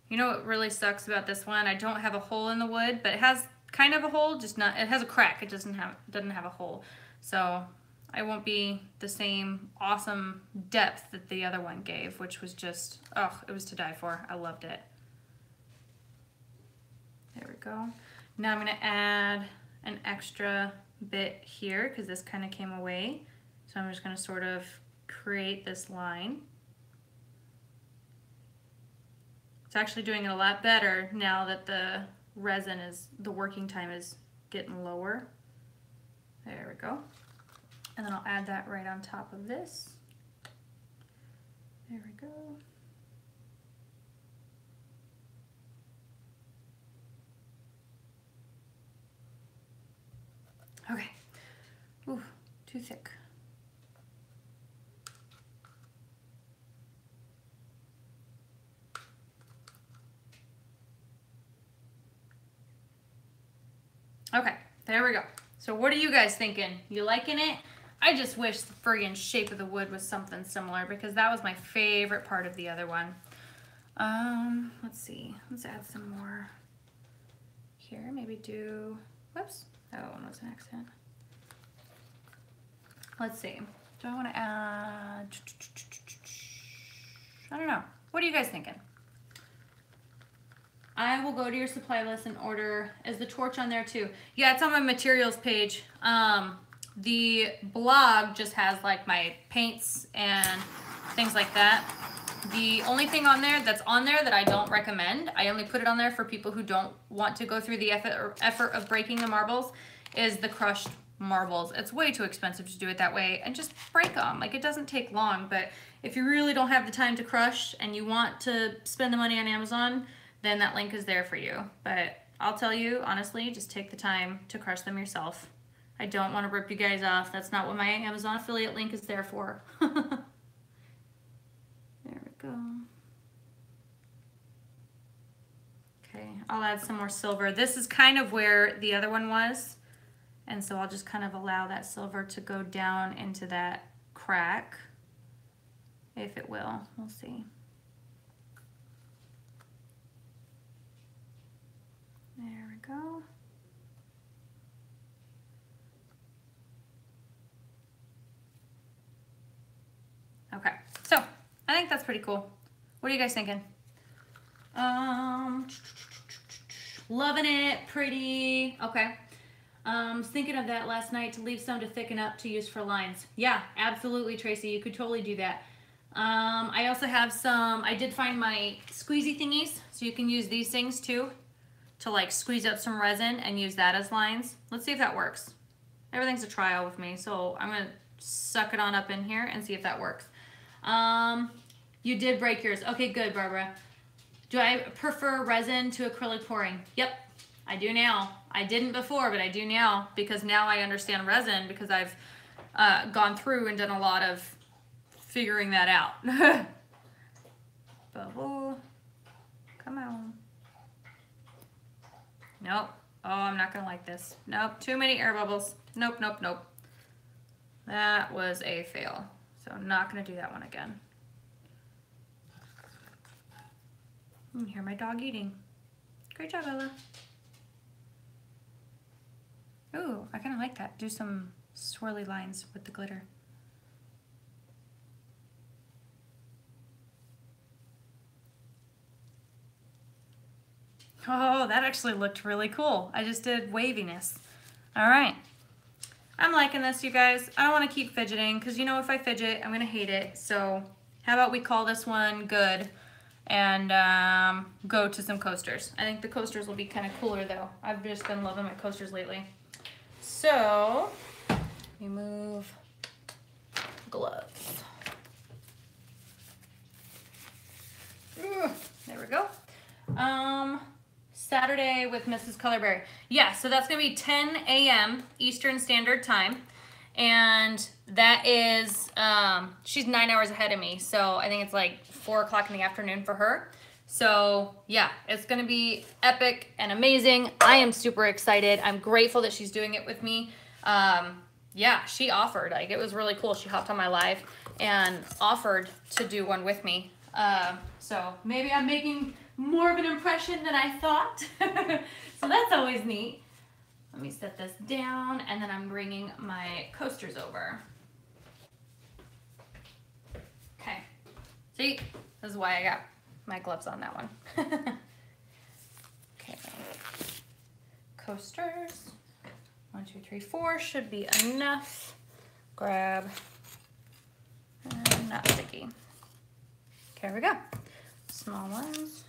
You know what really sucks about this one? I don't have a hole in the wood, but it has kind of a hole, just not, it has a crack. It doesn't have a hole. So I won't be the same awesome depth that the other one gave, which was just, oh, it was to die for. I loved it. There we go. Now I'm gonna add an extra bit here because this kind of came away. So I'm just gonna sort of create this line. It's actually doing it a lot better now that the resin is, the working time is getting lower. There we go. And then I'll add that right on top of this. There we go. Okay. Ooh, too thick. Okay, there we go. So what are you guys thinking? You liking it? I just wish the friggin' shape of the wood was something similar because that was my favorite part of the other one. Let's see. Let's add some more here. Maybe do, whoops. Oh, that was an accident. Let's see. Do I want to add, I don't know. What are you guys thinking? I will go to your supply list and order. Is the torch on there too? Yeah, it's on my materials page. The blog just has like my paints and things like that. The only thing on there that's on there that I don't recommend, I only put it on there for people who don't want to go through the effort of breaking the marbles, is the crushed marbles. It's way too expensive to do it that way and just break them. Like, it doesn't take long, but if you really don't have the time to crush and you want to spend the money on Amazon, then that link is there for you. But I'll tell you, honestly, just take the time to crush them yourself. I don't want to rip you guys off. That's not what my Amazon affiliate link is there for. There we go. Okay, I'll add some more silver. This is kind of where the other one was. And so I'll just kind of allow that silver to go down into that crack, if it will. We'll see. There we go. Okay, so I think that's pretty cool. What are you guys thinking? Loving it, pretty. Okay. Was thinking of that last night to leave some to thicken up to use for lines. Yeah, absolutely, Tracy. You could totally do that. I also have some, I did find my squeezy thingies, so you can use these things too to like squeeze up some resin and use that as lines. Let's see if that works. Everything's a trial with me, so I'm gonna suck it on up in here and see if that works. You did break yours. Okay, good, Barbara. Do I prefer resin to acrylic pouring? Yep, I do now. I didn't before, but I do now because now I understand resin because I've gone through and done a lot of figuring that out. Bubble. Come on. Nope. Oh, I'm not going to like this. Nope. Too many air bubbles. Nope, nope, nope. That was a fail. So I'm not going to do that one again. You can hear my dog eating. Great job, Ella. Ooh, I kind of like that. Do some swirly lines with the glitter. Oh, that actually looked really cool. I just did waviness. All right. I'm liking this, you guys. I don't want to keep fidgeting because, you know, if I fidget, I'm going to hate it. So how about we call this one good and go to some coasters. I think the coasters will be kind of cooler, though. I've just been loving my coasters lately. So we move gloves. There we go. Saturday with Mrs. Colorberry. Yeah, so that's going to be 10 a.m. Eastern Standard Time. And that is, she's 9 hours ahead of me. So I think it's like 4 o'clock in the afternoon for her. So yeah, it's going to be epic and amazing. I am super excited. I'm grateful that she's doing it with me. Yeah, she offered. Like, it was really cool. She hopped on my live and offered to do one with me. So maybe I'm making more of an impression than I thought. So that's always neat. Let me set this down and then I'm bringing my coasters over. Okay. See, this is why I got my gloves on that one. Okay. Coasters. 1, 2, 3, 4 should be enough. Grab. And not sticky. Okay, here we go. Small ones.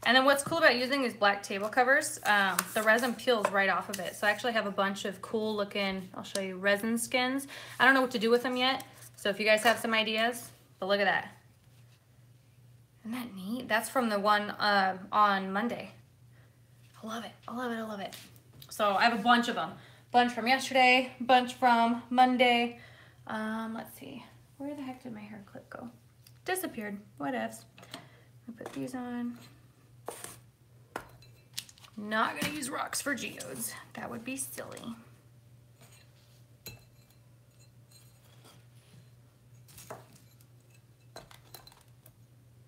And then what's cool about using these black table covers, the resin peels right off of it. So I actually have a bunch of cool looking, I'll show you, resin skins. I don't know what to do with them yet. So if you guys have some ideas, but look at that. Isn't that neat? That's from the one on Monday. I love it, I love it, I love it. So I have a bunch of them. Bunch from yesterday, bunch from Monday. Let's see, where the heck did my hair clip go? Disappeared, whatevs. I put these on. Not gonna use rocks for geodes. That would be silly.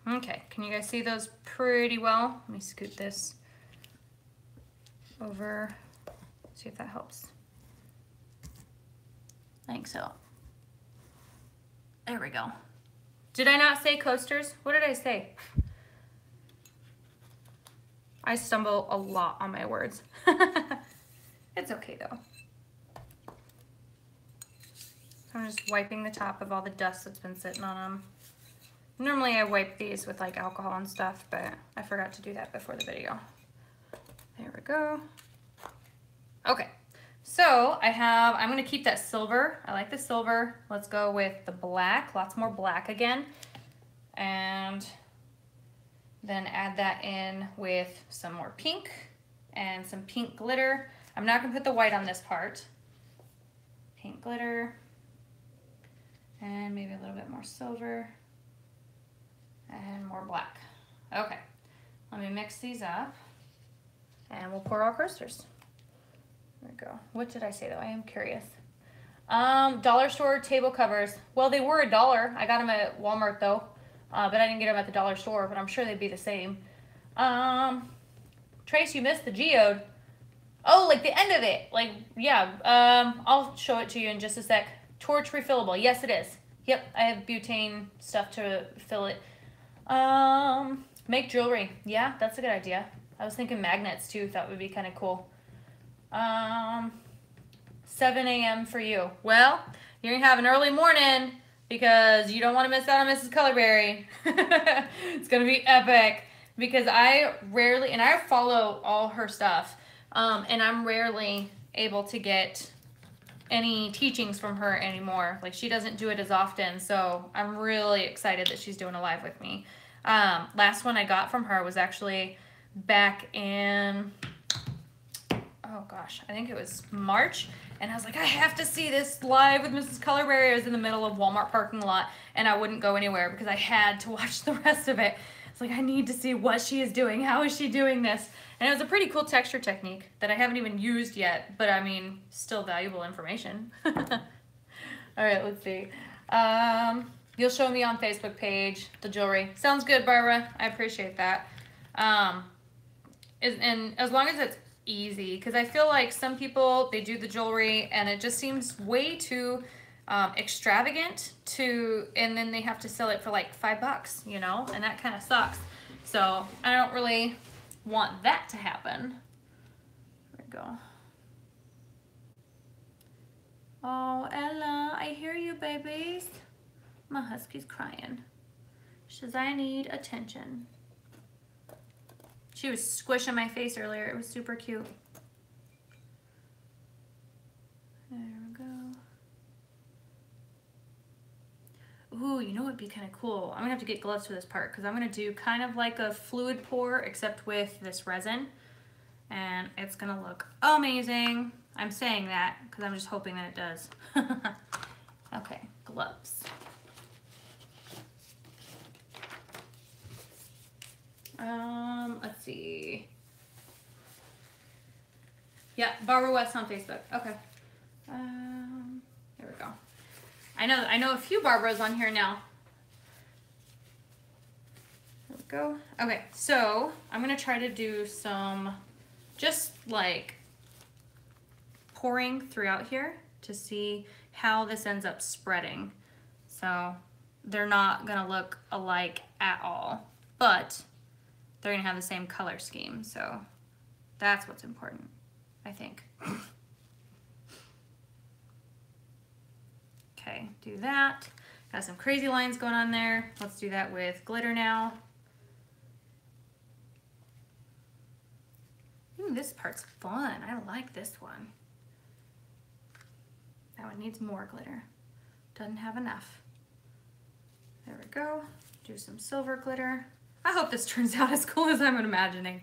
Okay, can you guys see those pretty well? Let me scoot this over, see if that helps. I think so. There we go. Did I not say coasters? What did I say? I stumble a lot on my words. It's okay though. So I'm just wiping the top of all the dust that's been sitting on them. Normally I wipe these with like alcohol and stuff, but I forgot to do that before the video. There we go. Okay, so I'm gonna keep that silver. I like the silver. Let's go with the black, lots more black again. And then add that in with some more pink and some pink glitter. I'm not gonna put the white on this part. Pink glitter and maybe a little bit more silver and more black. Okay, let me mix these up and we'll pour our coasters. There we go. What did I say though? I am curious. Dollar store table covers. Well, they were $1. I got them at Walmart though. But I didn't get them at the dollar store, but I'm sure they'd be the same. Trace, you missed the geode. Oh, like the end of it. Like, yeah, I'll show it to you in just a sec. Torch refillable. Yes, it is. Yep, I have butane stuff to fill it. Make jewelry. Yeah, that's a good idea. I was thinking magnets too. That would be kind of cool. 7 a.m. for you. Well, you're going to have an early morning, because you don't want to miss out on Mrs. Colorberry. It's going to be epic because I rarely, and I follow all her stuff, and I'm rarely able to get any teachings from her anymore. Like, she doesn't do it as often, so I'm really excited that she's doing a live with me. Last one I got from her was actually back in, oh gosh, I think it was March. And I was like, I have to see this live with Mrs. Colorberry. I was in the middle of Walmart parking lot and I wouldn't go anywhere because I had to watch the rest of it. It's like, I need to see what she is doing. How is she doing this? And it was a pretty cool texture technique that I haven't even used yet, but I mean, still valuable information. All right, let's see. You'll show me on Facebook page the jewelry. Sounds good, Barbara. I appreciate that. And as long as it's easy, because I feel like some people, they do the jewelry and it just seems way too extravagant and then they have to sell it for like $5, you know, and that kind of sucks. So I don't really want that to happen. There we go. Oh, Ella, I hear you, babies. My husky's crying. She says, I need attention. She was squishing my face earlier. It was super cute. There we go. Ooh, you know what would be kind of cool? I'm gonna have to get gloves for this part because I'm gonna do kind of like a fluid pour except with this resin. And it's gonna look amazing. I'm saying that because I'm just hoping that it does. Okay, gloves. Let's see. Yeah, Barbara West on Facebook. Okay. There we go. I know a few Barbaras on here now. There we go. Okay, so I'm gonna try to do some just like pouring throughout here to see how this ends up spreading. So they're not gonna look alike at all, but they're gonna have the same color scheme. So that's what's important, I think. Okay, do that. Got some crazy lines going on there. Let's do that with glitter now. Ooh, this part's fun. I like this one. That one needs more glitter. Doesn't have enough. There we go. Do some silver glitter. I hope this turns out as cool as I'm imagining.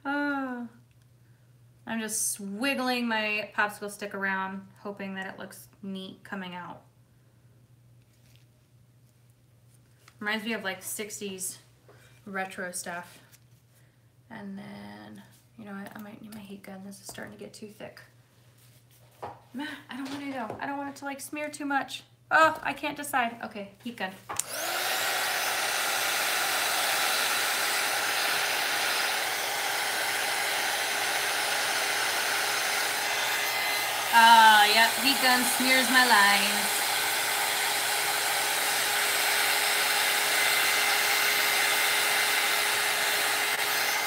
I'm just wiggling my popsicle stick around, hoping that it looks neat coming out. Reminds me of like 60s retro stuff. And then, you know what, I might need my heat gun. This is starting to get too thick. I don't want to though. I don't want it to like smear too much. Oh, I can't decide. Okay, heat gun. Yep, heat gun smears my lines.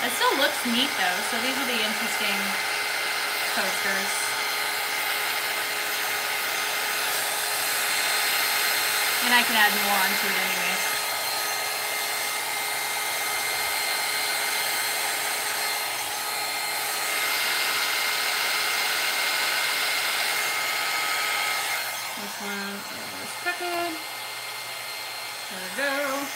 It still looks neat though, so these are the interesting posters. And I can add more onto it anyways. This one is crooked. There we go.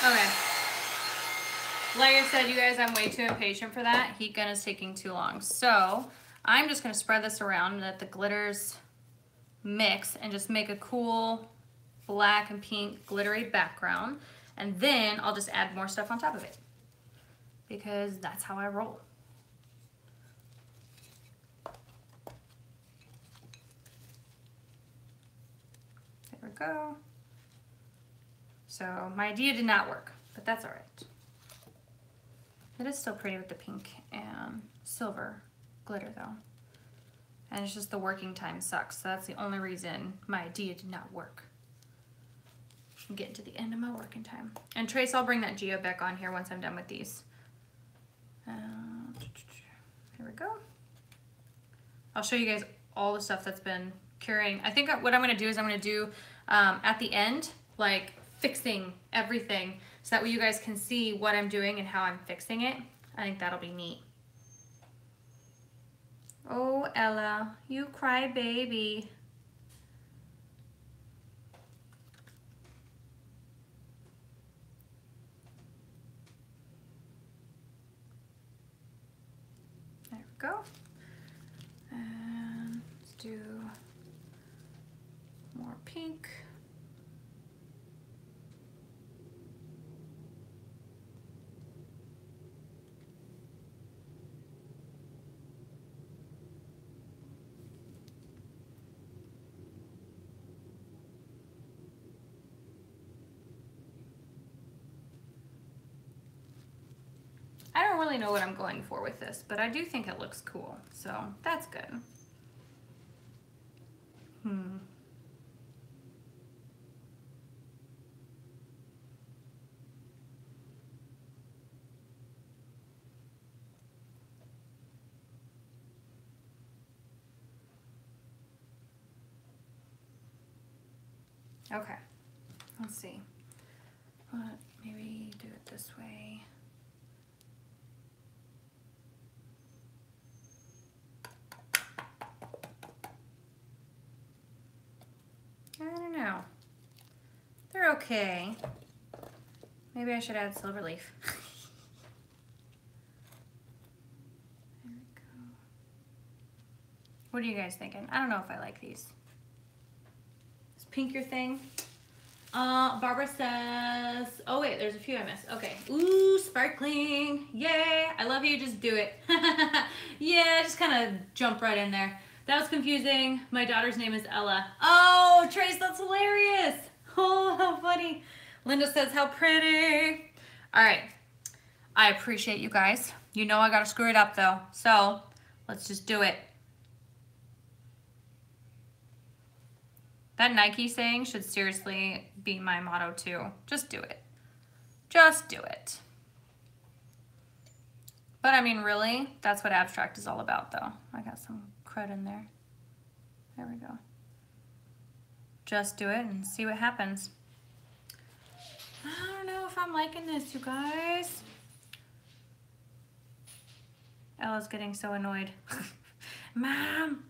Okay. Like I said, you guys, I'm way too impatient for that. Heat gun is taking too long. So I'm just going to spread this around and let the glitters mix and just make a cool black and pink glittery background. And then I'll just add more stuff on top of it because that's how I roll. There we go. So my idea did not work, but that's all right. It is still pretty with the pink and silver glitter though. And it's just the working time sucks. So that's the only reason my idea did not work. I'm getting to the end of my working time. And Trace, I'll bring that geode back on here once I'm done with these. Here we go. I'll show you guys all the stuff that's been curing. I think what I'm gonna do is I'm gonna do at the end, like fixing everything, so that way you guys can see what I'm doing and how I'm fixing it. I think that'll be neat. Oh, Ella, you cry baby. There we go. And let's do more pink. I don't really know what I'm going for with this, but I do think it looks cool, so that's good. Okay, let's see. Maybe do it this way. I don't know. They're okay. Maybe I should add silver leaf. There we go. What are you guys thinking? I don't know if I like these. Is pink your thing? Barbara says, oh wait, there's a few I missed. Okay. Ooh, sparkling. Yay. I love you. Just do it. Yeah, just kind of jump right in there. That was confusing. My daughter's name is Ella. Oh, Trace, that's hilarious. Oh, how funny. Linda says, how pretty. All right. I appreciate you guys. You know I got to screw it up though. So let's just do it. That Nike saying should seriously be my motto too. Just do it. Just do it. But I mean, really, that's what abstract is all about though. I got some crud in there. There we go. Just do it and see what happens. I don't know if I'm liking this, you guys. Ella's getting so annoyed. Mom.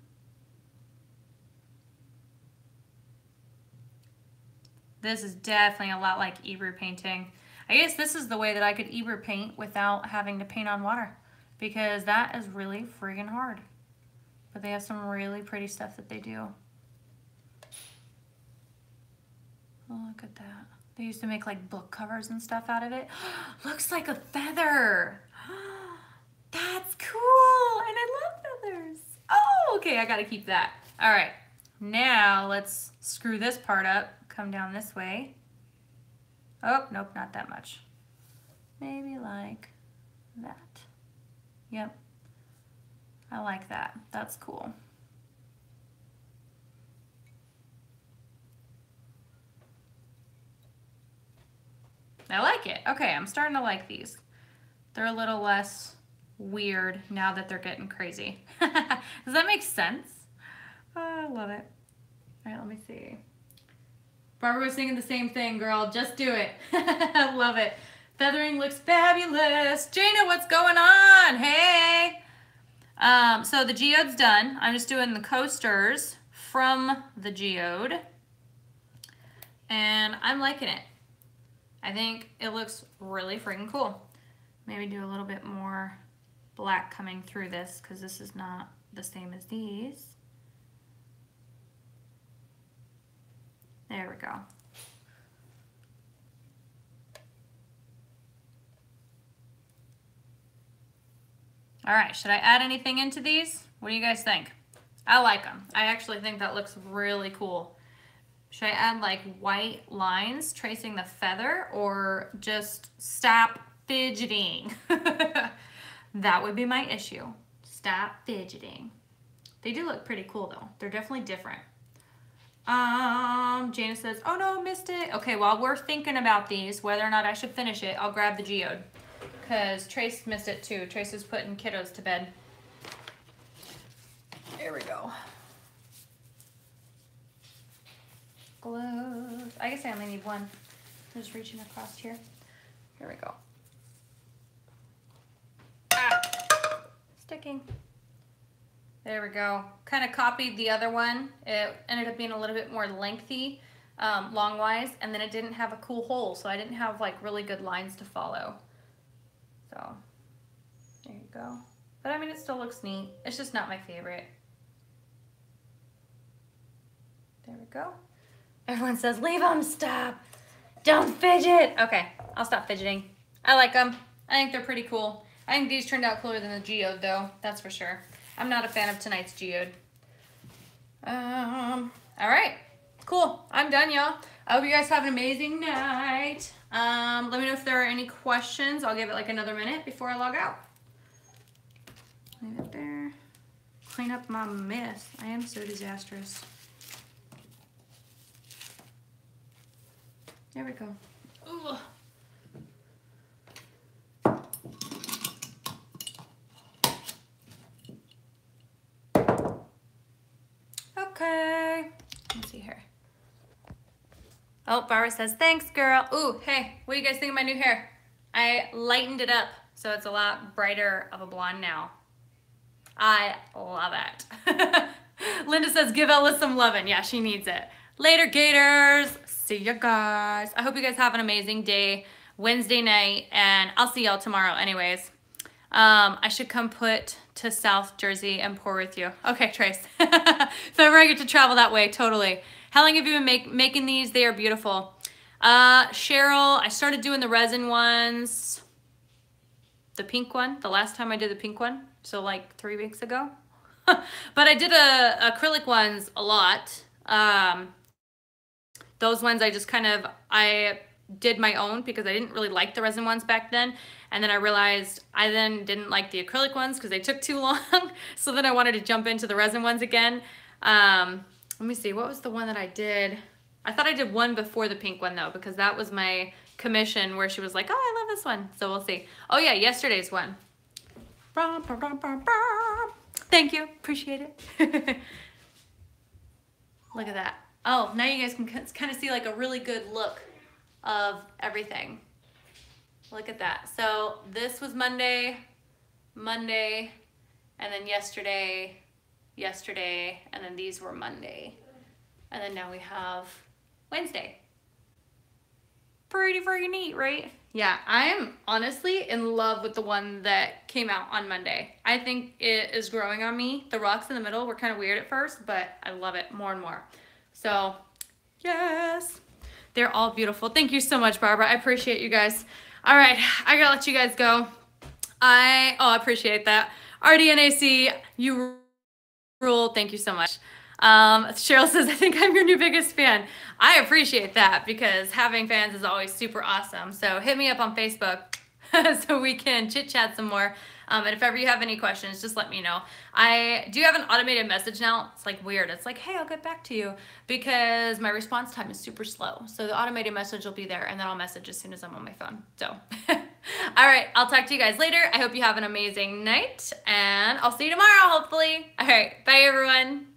This is definitely a lot like Ebru painting. I guess this is the way that I could Ebru paint without having to paint on water, because that is really friggin' hard. But they have some really pretty stuff that they do. Oh, look at that. They used to make like book covers and stuff out of it. Looks like a feather. That's cool. And I love feathers. Oh, okay, I gotta keep that. All right, now let's screw this part up. Come down this way. Oh, nope, not that much. Maybe like that. Yep. I like that. That's cool. I like it. Okay, I'm starting to like these. They're a little less weird now that they're getting crazy. Does that make sense? Oh, I love it. All right, let me see. Barbara was singing the same thing, girl. Just do it. I love it. Feathering looks fabulous. Jana, what's going on? Hey. So the geode's done. I'm just doing the coasters from the geode. And I'm liking it. I think it looks really freaking cool. Maybe do a little bit more black coming through this, because this is not the same as these. There we go. All right, should I add anything into these? What do you guys think? I like them. I actually think that looks really cool. Should I add like white lines tracing the feather, or just stop fidgeting? That would be my issue. Stop fidgeting. They do look pretty cool though. They're definitely different. Jana says, oh no, missed it. Okay, while we're thinking about these, whether or not I should finish it, I'll grab the geode, because Trace missed it too. Trace is putting kiddos to bed. There we go. gloves. I guess I only need one. I'm just reaching across here. Here we go. Ah, sticking. There we go. Kind of copied the other one. It ended up being a little bit more lengthy, long-wise, and then it didn't have a cool hole, so I didn't have like really good lines to follow. So, there you go. But I mean, it still looks neat. It's just not my favorite. There we go. Everyone says, leave them, stop. Don't fidget. Okay, I'll stop fidgeting. I like them. I think they're pretty cool. I think these turned out cooler than the geode though, that's for sure. I'm not a fan of tonight's geode. All right, cool. I'm done, y'all. I hope you guys have an amazing night. Let me know if there are any questions. I'll give it like another minute before I log out. Leave it there. Clean up my mess. I am so disastrous. There we go. Ooh. Okay. Let's see here. Oh, Barbara says, thanks, girl. Ooh, hey, what do you guys think of my new hair? I lightened it up, so it's a lot brighter of a blonde now. I love it. Linda says, give Ella some lovin'. Yeah, she needs it. Later, Gators. See you guys. I hope you guys have an amazing day, Wednesday night, and I'll see y'all tomorrow anyways. I should come put to South Jersey and pour with you. Okay, Trace. If ever I get to travel that way, totally. How long have you been making these? They are beautiful. Cheryl, I started doing the resin ones. The pink one, the last time I did the pink one, so like 3 weeks ago. But I did acrylic ones a lot. Those ones I just I did my own because I didn't really like the resin ones back then. And then I realized I then didn't like the acrylic ones because they took too long. So then I wanted to jump into the resin ones again. Let me see, what was the one that I did? I thought I did one before the pink one though, because that was my commission where she was like, oh, I love this one. So we'll see. Oh yeah, yesterday's one. Thank you, appreciate it. Look at that. Oh, now you guys can kind of see like a really good look of everything. Look at that. So this was Monday, and then yesterday, and then these were Monday. And then now we have Wednesday. Pretty freaking neat, right? Yeah, I am honestly in love with the one that came out on Monday. I think it is growing on me. The rocks in the middle were kind of weird at first, but I love it more and more. So, yes, they're all beautiful. Thank you so much, Barbara. I appreciate you guys. All right, I gotta let you guys go. I appreciate that. RDNAC, you rule. Thank you so much. Cheryl says, I think I'm your new biggest fan. I appreciate that because having fans is always super awesome. So hit me up on Facebook so we can chit chat some more. And if ever you have any questions, just let me know. I do have an automated message now. It's like weird. It's like, hey, I'll get back to you because my response time is super slow. So the automated message will be there and then I'll message as soon as I'm on my phone. So, all right, I'll talk to you guys later. I hope you have an amazing night and I'll see you tomorrow, hopefully. All right, bye everyone.